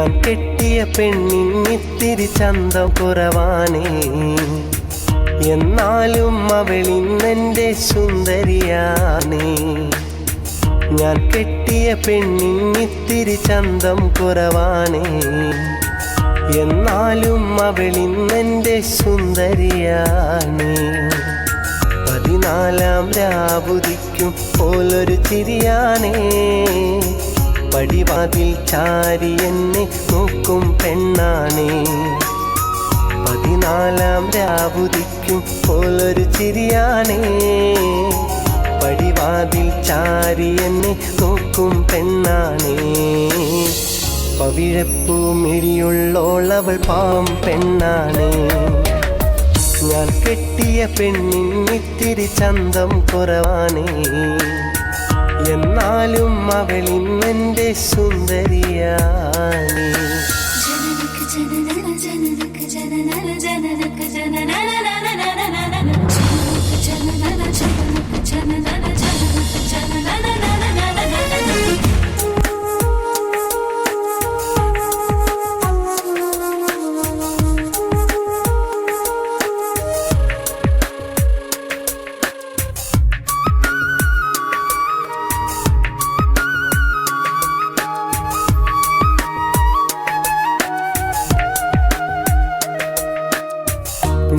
ഞാൻ കെട്ടിയ പെണ്ണിന്നിത്തിരി ചന്തം കുറവാണേ, എന്നാലും അവളിന്നെൻ്റെ സുന്ദരിയാണേ. ഞാൻ കെട്ടിയ പെണ്ണിന്നിത്തിരി ചന്തം കുറവാണേ, എന്നാലും അവളിന്നെൻ്റെ സുന്ദരിയാണേ. 14-ാം രാവുദിക്കും പോലൊരു ചിരിയാണേ, പടിവാതിൽ ചാരി എന്നെ നോക്കും പെണ്ണാണേ. 14-ാം രാവുദിക്കും പോലൊരു ചിരിയാണേ, പടിവാതിൽ ചാരി എന്നെ നോക്കും പെണ്ണാണേ. പവിഴപ്പൂ മിഴിയുള്ളോളവൾ പാവം പെണ്ണാണേ. ഞാൻ കെട്ടിയ പെണ്ണിന്നിത്തിരി ചന്തം കുറവാണേ, എന്നാലും അവളിന്നെൻ്റെ സുന്ദരിയാണേ.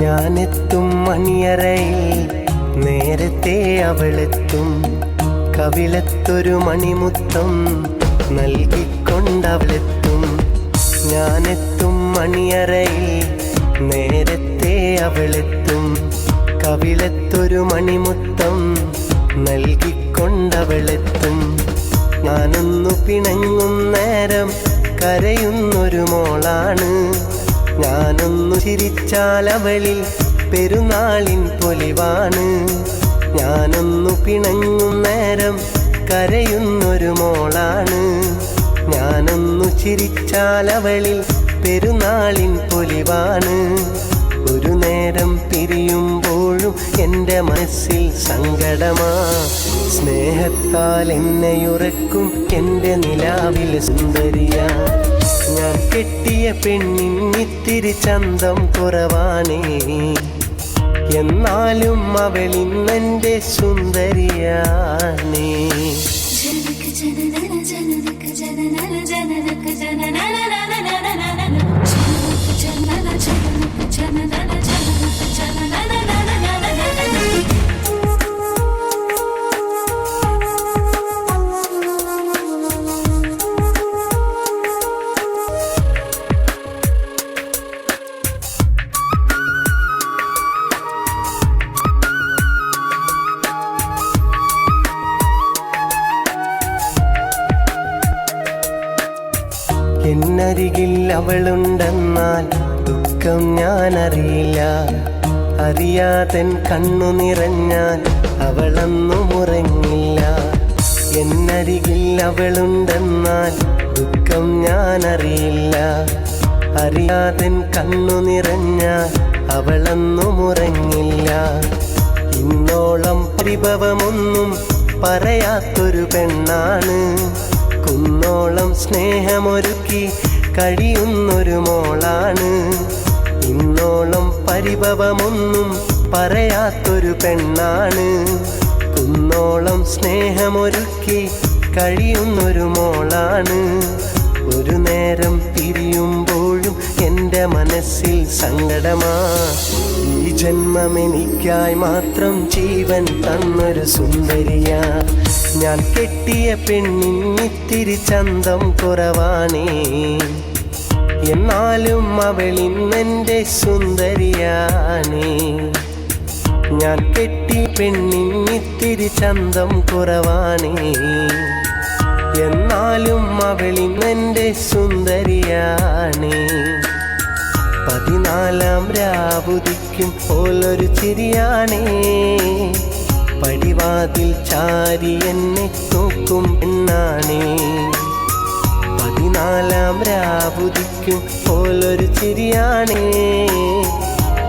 ഞാനെത്തും മണിയറയിൽ നേരത്തെ അവളെത്തും, കവിളത്തൊരു മണിമുത്തം നൽകിക്കൊണ്ടവളെത്തും. ഞാനെത്തും മണിയറയിൽ നേരത്തെ അവളെത്തും, കവിളത്തൊരു മണിമുത്തം നൽകിക്കൊണ്ടവളെത്തും. ഞാനൊന്നു പിണങ്ങും നേരം കരയുന്നൊരു മോളാണ്, ഞാനൊന്നു ചിരിച്ചാൽ അവളിൽ പെരുന്നാളിൻ പൊലിവാണ്. ഞാനൊന്നു പിണങ്ങും നേരം കരയുന്നൊരു മോളാണ്, ഞാനൊന്നു ചിരിച്ചാൽ അവളിൽ പെരുന്നാളിൻ പൊലിവാണ്. ഒരു നേരം പിരിയുമ്പോഴും എൻ്റെ മനസ്സിൽ സങ്കടമാ, സ്നേഹത്താൽ എന്നെയുറക്കും എൻ്റെ നിലാവിൽ സുന്ദരിയാ. ഞാൻ കെട്ടിയ പെണ്ണിന്നിത്തിരി ചന്തം കുറവാണേ, എന്നാലും അവളിന്നെൻ്റെ സുന്ദരിയാണേ. എന്നരികിൽ അവളുണ്ടെന്നാൽ ദുഃഖം ഞാനറിയില്ല, അറിയാതൻ കണ്ണു നിറഞ്ഞാൽ അവളൊന്നും ഉറങ്ങില്ല. എന്നരികിൽ അവളുണ്ടെന്നാൽ ദുഃഖം ഞാനറിയില്ല, അറിയാതൻ കണ്ണു നിറഞ്ഞാൽ അവളൊന്നും ഉറങ്ങില്ല. ഇന്നോളം പരിഭവമൊന്നും പറയാത്തൊരു പെണ്ണാണ്, കുന്നോളം സ്നേഹമൊരുക്കി കഴിയുന്നൊരു മോളാണ്. ഇന്നോളം പരിഭവമൊന്നും പറയാത്തൊരു പെണ്ണാണ്, കുന്നോളം സ്നേഹമൊരുക്കി കഴിയുന്നൊരു മോളാണ്. ഒരു നേരം പിരിയുമ്പോഴും എൻ്റെ മനസ്സിൽ സങ്കടമാ, ഈ ജന്മമെനിക്കായി മാത്രം ജീവൻ തന്നൊരു സുന്ദരിയാ. ഞാൻ കെട്ടിയ പെണ്ണിന്നിത്തിരി ചന്തം കുറവാണേ, എന്നാലും അവളിന്നെൻ്റെ സുന്ദരിയാണേ. ഞാൻ കെട്ടിയ പെണ്ണിന്നിത്തിരി ചന്തം കുറവാണേ, എന്നാലും അവളിന്നെൻ്റെ സുന്ദരിയാണേ. 14-ാം രാവുദിക്കും പോലൊരു ചിരിയാണേ, പടിവാതിൽ ചാരി എന്നെ നോക്കും പെണ്ണാണേ. 14-ാം രാവുദിക്കും പോലൊരു ചിരിയാണേ,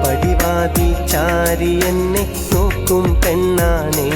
പടിവാതിൽ ചാരി എന്നെ നോക്കും പെണ്ണാണേ.